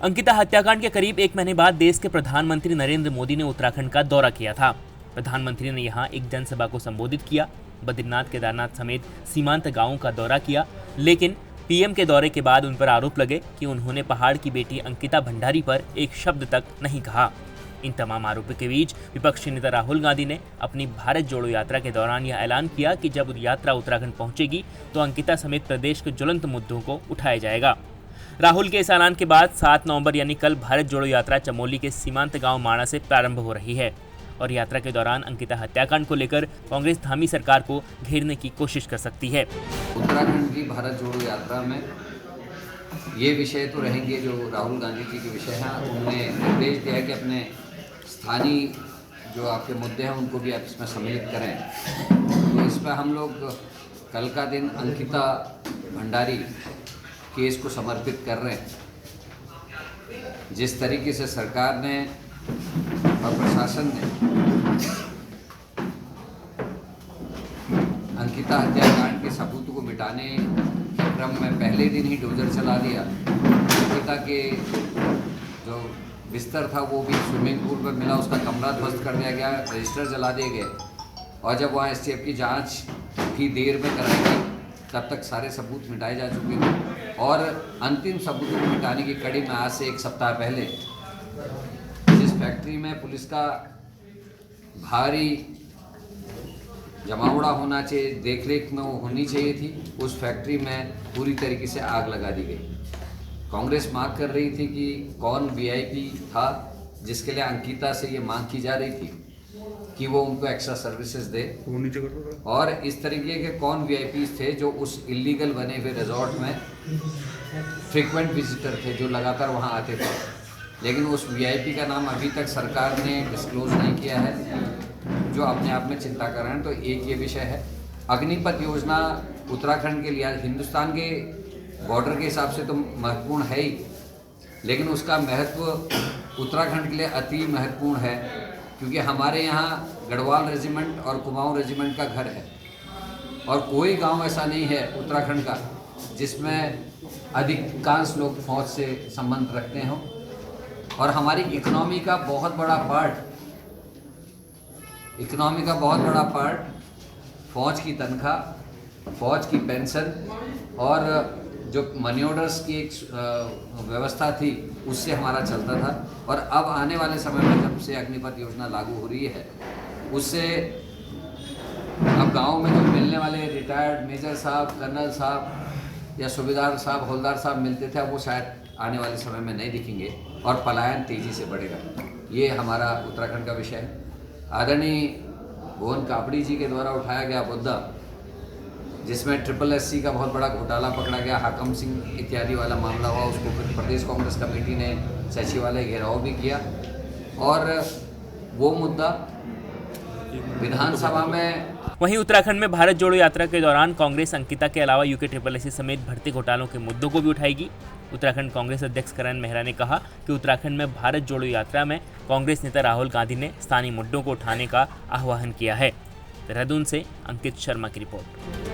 अंकिता हत्याकांड के करीब एक महीने बाद देश के प्रधानमंत्री नरेंद्र मोदी ने उत्तराखंड का दौरा किया था। प्रधानमंत्री ने यहां एक जनसभा को संबोधित किया, बद्रीनाथ, केदारनाथ समेत सीमांत गांवों का दौरा किया। लेकिन पीएम के दौरे के बाद उन पर आरोप लगे कि उन्होंने पहाड़ की बेटी अंकिता भंडारी पर एक शब्द तक नहीं कहा। इन तमाम आरोपों के बीच विपक्षी नेता राहुल गांधी ने अपनी भारत जोड़ो यात्रा के दौरान यह ऐलान किया कि जब यात्रा उत्तराखंड पहुंचेगी तो अंकिता समेत प्रदेश के ज्वलंत मुद्दों को उठाया जाएगा। राहुल के इस ऐलान के बाद 7 नवंबर यानी कल भारत जोड़ो यात्रा चमोली के सीमांत गांव माणा से प्रारंभ हो रही है और यात्रा के दौरान अंकिता हत्याकांड को लेकर कांग्रेस धामी सरकार को घेरने की कोशिश कर सकती है। उत्तराखंड की भारत जोड़ो यात्रा में ये विषय तो रहेंगे जो राहुल गांधी जी के विषय हैं। उन्होंने निर्देश दिया है कि अपने स्थानीय जो आपके मुद्दे हैं उनको भी आप इसमें सम्मिलित करें। तो इस पर हम लोग कल का दिन अंकिता भंडारी केस को समर्पित कर रहे हैं। जिस तरीके से सरकार ने और प्रशासन ने अंकिता हत्याकांड के सबूतों को मिटाने के क्रम में पहले दिन ही डोजर चला दिया। अंकिता के जो बिस्तर था वो भी स्विमिंग पूल में मिला, उसका कमरा ध्वस्त कर दिया गया, रजिस्टर जला दिए गए और जब वहाँ एसटीएफ की जांच भी देर में कराई गई तब तक सारे सबूत मिटाए जा चुके थे और अंतिम सबूतों को मिटाने की कड़ी में आज से 1 सप्ताह पहले जिस फैक्ट्री में पुलिस का भारी जमावड़ा होना चाहिए, देखरेख में वो होनी चाहिए थी, उस फैक्ट्री में पूरी तरीके से आग लगा दी गई। कांग्रेस मांग कर रही थी कि कौन वीआईपी था जिसके लिए अंकिता से ये मांग की जा रही थी कि वो उनको एक्स्ट्रा सर्विसेज दे और इस तरीके के कौन वीआईपी थे जो उस इलीगल बने हुए रिजॉर्ट में फ्रीक्वेंट विजिटर थे जो लगातार वहाँ आते थे। लेकिन उस वीआईपी का नाम अभी तक सरकार ने डिस्क्लोज नहीं किया है जो अपने आप में चिंता कर रहे हैं। तो एक ये विषय है। अग्निपथ योजना उत्तराखंड के लिए हिंदुस्तान के बॉर्डर के हिसाब से तो महत्वपूर्ण है ही, लेकिन उसका महत्व उत्तराखंड के लिए अति महत्वपूर्ण है क्योंकि हमारे यहाँ गढ़वाल रेजिमेंट और कुमाऊं रेजिमेंट का घर है और कोई गांव ऐसा नहीं है उत्तराखंड का जिसमें अधिकांश लोग फौज से संबंध रखते हों और हमारी इकोनॉमी का बहुत बड़ा पार्ट फौज की तनख्वाह, फौज की पेंशन और जो मनी ऑर्डर्स की एक व्यवस्था थी उससे हमारा चलता था। और अब आने वाले समय में जब से अग्निपथ योजना लागू हो रही है उससे अब गांव में जो मिलने वाले रिटायर्ड मेजर साहब, कर्नल साहब या सूबेदार साहब, हवलदार साहब मिलते थे, अब वो शायद आने वाले समय में नहीं दिखेंगे और पलायन तेज़ी से बढ़ेगा। ये हमारा उत्तराखंड का विषय है। आदरणीय भुवन कापड़ी जी के द्वारा उठाया गया मुद्दा जिसमें SSC का बहुत बड़ा घोटाला पकड़ा गया, हाकम सिंह इत्यादि वाला मामला हुआ, उसको फिर प्रदेश कांग्रेस कमेटी ने सचिवालय घेराव भी किया और वो मुद्दा विधानसभा में। वहीं उत्तराखंड में भारत जोड़ो यात्रा के दौरान कांग्रेस अंकिता के अलावा UKSS समेत भर्ती घोटालों के मुद्दों को भी उठाएगी। उत्तराखंड कांग्रेस अध्यक्ष करण मेहरा ने कहा कि उत्तराखंड में भारत जोड़ो यात्रा में कांग्रेस नेता राहुल गांधी ने स्थानीय मुद्दों को उठाने का आह्वान किया है। देहरादून से अंकित शर्मा की रिपोर्ट।